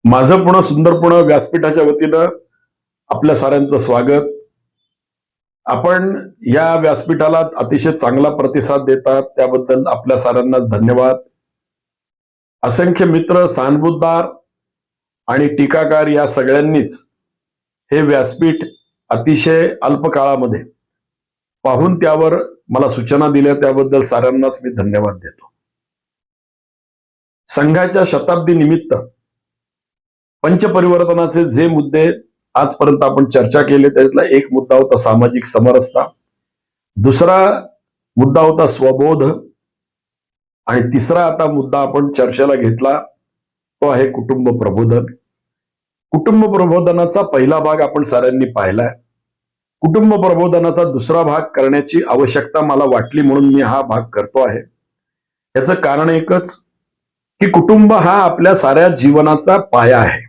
माझं पुणे सुंदर पुणे व्यासपीठाच्या वतीनं आपल्या साऱ्यांचं स्वागत. आपण या व्यासपीठाला अतिशय चांगला प्रतिसाद देतात त्याबद्दल आपल्या साऱ्यांनाच धन्यवाद. असंख्य मित्र, सहानुभूतदार आणि टीकाकार या सगळ्यांनीच हे व्यासपीठ अतिशय अल्प काळामध्ये पाहून त्यावर मला सूचना दिल्या त्याबद्दल साऱ्यांनाच मी धन्यवाद देतो. संघाच्या शताब्दी निमित्त पंचपरिवर्तनाचे जे मुद्दे आजपर्यंत आपण चर्चा केले त्यातला एक मुद्दा होता सामाजिक समरसता, दुसरा मुद्दा होता स्वबोध आणि तिसरा आता मुद्दा आपण चर्चेला घेतला तो आहे कुटुंब प्रबोधन. कुटुंब प्रबोधनाचा पहिला भाग आपण साऱ्यांनी पाहिलाय. कुटुंब प्रबोधनाचा दुसरा भाग करण्याची आवश्यकता मला वाटली म्हणून मी हा भाग करतो आहे. याचं कारण एकच की कुटुंब हा आपल्या साऱ्या जीवनाचा पाया आहे.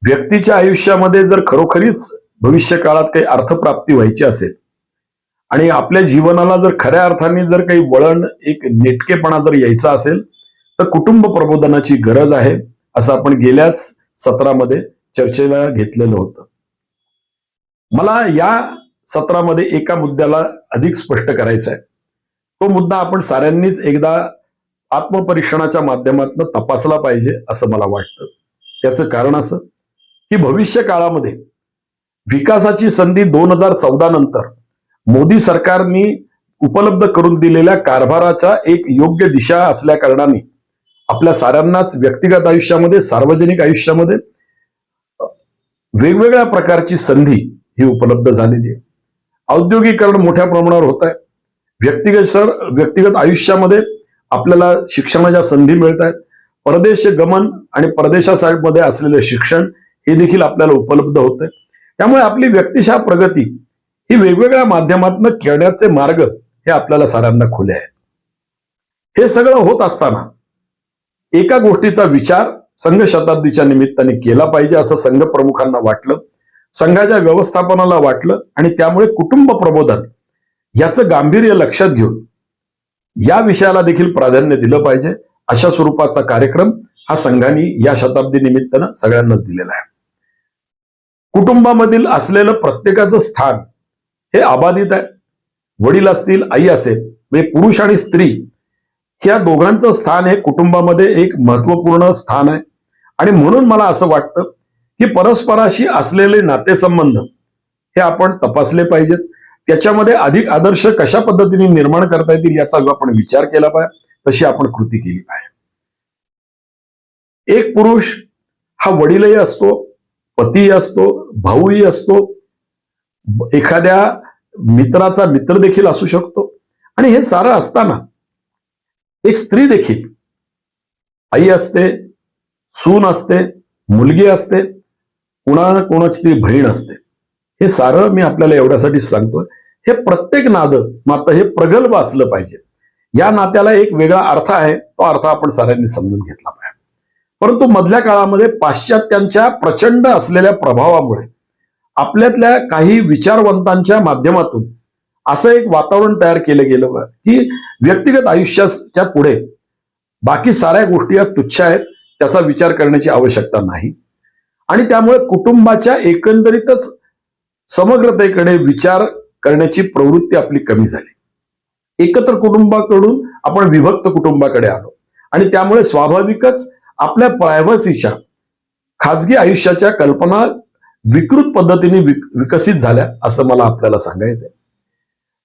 व्यक्तीच्या आयुष्यामध्ये जर खरोखरीच भविष्य काळात काही अर्थप्राप्ती व्हायची असेल आणि आपल्या जीवनाला जर खऱ्या अर्थाने जर काही वळण, एक नेटकेपणा जर यायचा असेल तर कुटुंब प्रबोधनाची गरज आहे असं आपण गेल्याच सत्रामध्ये चर्चेला घेतलेलं होतं. मला या सत्रामध्ये एका मुद्द्याला अधिक स्पष्ट करायचं आहे. तो मुद्दा आपण साऱ्यांनीच एकदा आत्मपरीक्षणाच्या माध्यमातून तपासला पाहिजे असं मला वाटतं. त्याचं कारण असं की भविष्य काळामध्ये विकासाची संधी 2014 नंतर मोदी सरकारने उपलब्ध करून दिलेल्या कारभाराच्या एक योग्य दिशा असल्या कारणाने आपल्या साऱ्यांनाच व्यक्तिगत आयुष्यामध्ये, सार्वजनिक आयुष्यामध्ये वेगवेगळ्या प्रकारची संधी ही उपलब्ध झालेली आहे. औद्योगिकरण मोठ्या प्रमाणावर होत आहे. व्यक्तिगत आयुष्यामध्ये आपल्याला शिक्षणाच्या संधी मिळत आहेत. परदेश गमन आणि परदेशामध्ये असलेले शिक्षण हे देखील आपल्याला उपलब्ध होते. त्यामुळे आपली व्यक्तिशः प्रगती ही वेगवेगळ्या माध्यमातून करण्याचे मार्ग हे आपल्याला साऱ्यांना खुले आहेत. हे सगळं होत असताना एका गोष्टीचा विचार संघ शताब्दीच्या निमित्ताने केला पाहिजे असं संघ प्रमुखांना वाटलं, संघाच्या व्यवस्थापनाला वाटलं आणि त्यामुळे कुटुंब प्रबोधन याचं गांभीर्य लक्षात घेऊन या विषयाला देखील प्राधान्य दिलं पाहिजे अशा स्वरूपाचा कार्यक्रम हा संघाने या शताब्दी निमित्तानं सगळ्यांनाच दिलेला आहे. कुटुंबामधील असलेलं प्रत्येकाचं स्थान हे अबाधित आहे. वडील असतील, आई असेल, म्हणजे पुरुष आणि स्त्री ह्या दोघांचं स्थान हे कुटुंबामध्ये एक महत्वपूर्ण स्थान आहे. आणि म्हणून मला असं वाटतं की परस्पराशी असलेले नातेसंबंध हे आपण तपासले पाहिजेत. त्याच्यामध्ये अधिक आदर्श कशा पद्धतीने निर्माण करता येतील याचा आपण विचार केला पाहिजे, तशी आपण कृती केली पाहिजे. एक पुरुष हा वडीलही असतो, पतीही असतो, भाऊही असतो, एखाद्या मित्राचा मित्र देखील असू शकतो. आणि हे सारं असताना एक स्त्री देखील आई असते, सून असते, मुलगी असते, कोणाची तरी बहीण असते. हे सारं मी आपल्याला एवढ्यासाठी सांगतोय. हे प्रत्येक नातं मात्र हे प्रगल्भ असलं पाहिजे. या नात्याला एक वेगळा अर्थ आहे, तो अर्थ आपण साऱ्यांनी समजून घेतला पाहिजे. परंतु मधल्या काळामध्ये पाश्चात्यांच्या प्रचंड असलेल्या प्रभावामुळे आपल्यातल्या काही विचारवंतांच्या माध्यमातून असं एक वातावरण तयार केलं गेलं की व्यक्तिगत आयुष्याच्या पुढे बाकी साऱ्या गोष्टी या तुच्छ आहेत, त्याचा विचार करण्याची आवश्यकता नाही. आणि त्यामुळे कुटुंबाच्या एकंदरीतच समग्रतेकडे विचार करण्याची प्रवृत्ती आपली कमी झाली. एकत्र कुटुंबाकडून आपण विभक्त कुटुंबाकडे आलो आणि त्यामुळे स्वाभाविकच आपल्या प्रायव्हसीच्या, खाजगी आयुष्याच्या कल्पना विकृत पद्धतीने विकसित झाल्या असं मला आपल्याला सांगायचंय.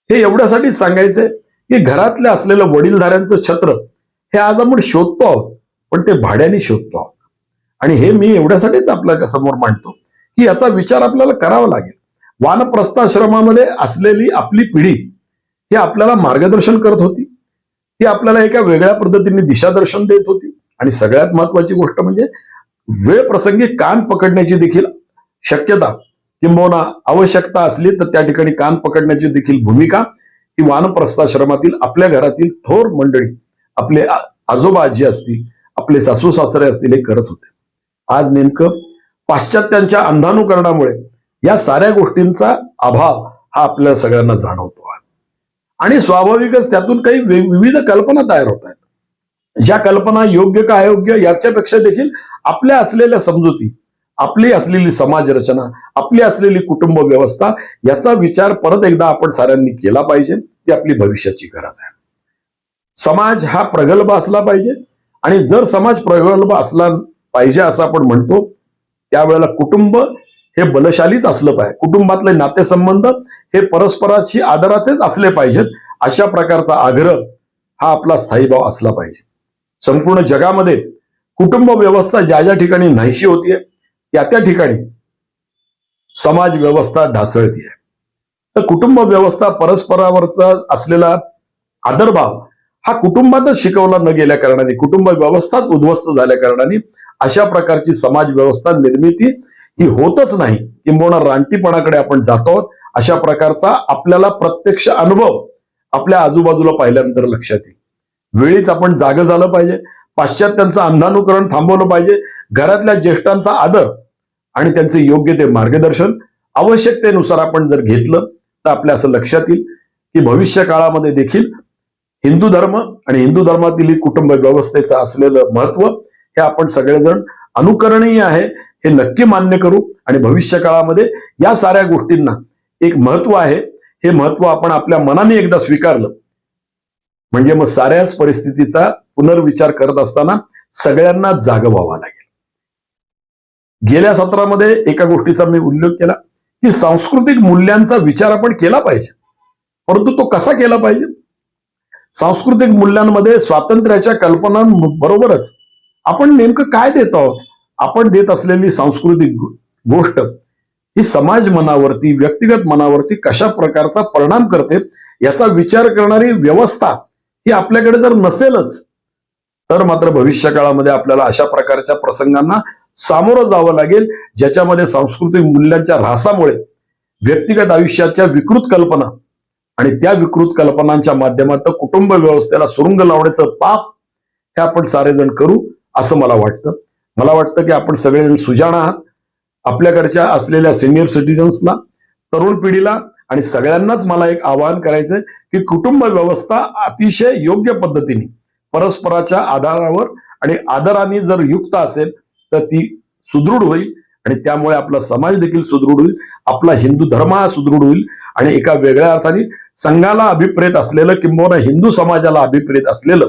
हे एवढ्यासाठी सांगायचंय की घरातले असलेलं वडीलधाऱ्यांचं छत्र हे आज आपण शोधतो आहोत, पण ते भाड्याने शोधतो आहोत. आणि हे मी एवढ्यासाठीच आपल्या समोर मांडतो की याचा विचार आपल्याला करावा लागेल. वानप्रस्थाश्रमामध्ये असलेली आपली पिढी ही आपल्याला मार्गदर्शन करत होती, ती आपल्याला एका वेगळ्या पद्धतीने दिशादर्शन देत होती. आणि सगळ्यात महत्वाची गोष्ट म्हणजे वेळ प्रसंगी कान पकडण्याची देखील शक्यता किंबहुना आवश्यकता असली तर त्या ठिकाणी कान पकडण्याची देखील भूमिका ही वानप्रस्थाश्रमातील आपल्या घरातील थोर मंडळी, आपले आजोबा आजी असतील, आपले सासू सासरे असतील, हे करत होते. आज नेमकं पाश्चात्यांच्या अंधानुकरणामुळे या साऱ्या गोष्टींचा अभाव हा आपल्याला सगळ्यांना जाणवतो आणि स्वाभाविकच त्यातून काही विविध कल्पना तयार होत आहेत. ज्या कल्पना योग्य का अयोग्य याच्यापेक्षा देखील आपल्या असलेल्या समजुती, आपली असलेली समाज रचना, आपली असलेली कुटुंब व्यवस्था याचा विचार परत एकदा आपण साऱ्यांनी केला पाहिजे. ती आपली भविष्याची गरज आहे. समाज हा प्रगल्भ असला पाहिजे आणि जर समाज प्रगल्भ असला पाहिजे असं आपण म्हणतो त्यावेळेला कुटुंब हे बलशालीच असलं पाहिजे. कुटुंबातले नातेसंबंध हे परस्पराशी आदराचेच असले पाहिजेत. अशा प्रकारचा आग्रह हा आपला स्थायी भाव असला पाहिजे. संपूर्ण जगामध्ये कुटुंब व्यवस्था ज्या ज्या ठिकाणी नाहीशी होतीये त्या ठिकाणी समाज व्यवस्था ढासळतीये. तर कुटुंब व्यवस्था परस्परावरचा असलेला आदरभाव हा कुटुंबातच शिकवला न गेल्या कारणाने, कुटुंब व्यवस्थाच उद्ध्वस्त झाल्या कारणाने अशा प्रकारची समाज व्यवस्था निर्मिती ही होतच नाही. किंबहुना रानटीपणाकडे आपण जातो. अशा प्रकारचा आपल्याला प्रत्यक्ष अनुभव आपल्या आजूबाजूला पाहिल्यानंतर लक्षात येईल. वेळीच आपण जागं झालं पाहिजे. पाश्चात्यांचं अंधानुकरण थांबवलं पाहिजे. घरातल्या ज्येष्ठांचा आदर आणि त्यांचे योग्य ते मार्गदर्शन आवश्यकतेनुसार आपण जर घेतलं तर आपल्या असं लक्षात येईल की भविष्य काळामध्ये देखील हिंदू धर्म आणि हिंदू धर्मातील कुटुंब व्यवस्थेचं असलेलं महत्व हे आपण सगळेजण अनुकरणीय आहे हे नक्की मान्य करू आणि भविष्य काळामध्ये या साऱ्या गोष्टींना एक महत्व आहे. हे महत्व आपण आपल्या मनाने एकदा स्वीकारलं म्हणजे मग साऱ्याच परिस्थितीचा पुनर्विचार करत असताना सगळ्यांना जागं व्हावं लागेल. गेल्या सत्रामध्ये एका गोष्टीचा मी उल्लेख केला की सांस्कृतिक मूल्यांचा विचार आपण केला पाहिजे. परंतु तो कसा केला पाहिजे? सांस्कृतिक मूल्यांमध्ये स्वातंत्र्याच्या कल्पनांबरोबरच आपण नेमकं काय देत आहोत? आपण देत असलेली सांस्कृतिक गोष्ट ही समाज मनावरती, व्यक्तिगत मनावरती कशा प्रकारचा परिणाम करते याचा विचार करणारी व्यवस्था ही आपल्याकडे जर नसेलच तर मात्र भविष्य काळामध्ये आपल्याला अशा प्रकारच्या प्रसंगांना सामोरं जावं लागेल ज्याच्यामध्ये सांस्कृतिक मूल्यांच्या ऱ्हासामुळे व्यक्तिगत आयुष्याच्या विकृत कल्पना आणि त्या विकृत कल्पनांच्या माध्यमातून कुटुंब व्यवस्थेला सुरुंग लावण्याचं पाप हे आपण सारेजण करू असं मला वाटतं. मला वाटतं की आपण सगळेजण सुजाण आहात. आपल्याकडच्या असलेल्या सिनियर सिटीजन्सला, तरुण पिढीला आणि सगळ्यांनाच मला एक आवाहन करायचंय की कुटुंब व्यवस्था अतिशय योग्य पद्धतीने परस्पराच्या आधारावर आणि आदराने जर युक्त असेल तर ती सुदृढ होईल आणि त्यामुळे आपला समाज देखील सुदृढ होईल, आपला हिंदू धर्म हा सुदृढ होईल आणि एका वेगळ्या अर्थाने संघाला अभिप्रेत असलेलं किंबहुना हिंदू समाजाला अभिप्रेत असलेलं,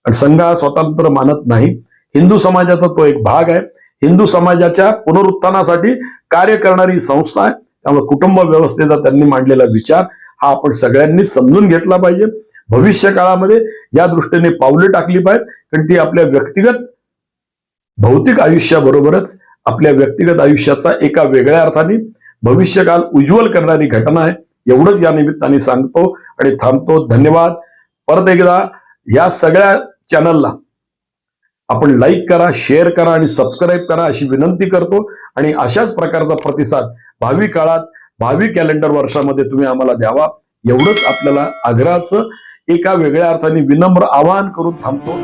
आणि संघ हा स्वतंत्र मानत नाही, हिंदू समाजाचा तो एक भाग आहे, हिंदू समाजाच्या पुनरुत्थानासाठी कार्य करणारी संस्था आहे. त्यामुळे कुटुंब व्यवस्थेचा त्यांनी मांडलेला विचार हा आपण सगळ्यांनी समजून घेतला पाहिजे. भविष्य काळामध्ये या दृष्टीने पावले टाकली पाहिजेत कारण ती आपल्या व्यक्तिगत भौतिक आयुष्याबरोबरच आपल्या व्यक्तिगत आयुष्याचा एका वेगळ्या अर्थाने भविष्यकाल उज्ज्वल करणारी घटना आहे. एवढंच या निमित्ताने सांगतो आणि थांबतो. धन्यवाद. परत एकदा या सगळ्या चॅनलला आपण लाईक करा, शेअर करा आणि सबस्क्राईब करा अशी विनंती करतो आणि अशाच प्रकारचा प्रतिसाद भावी काळात, भावी कॅलेंडर वर्षामध्ये तुम्ही आम्हाला द्यावा एवढंच आपल्याला आग्रहाचं एका वेगळ्या अर्थाने विनम्र आवाहन करून थांबतो.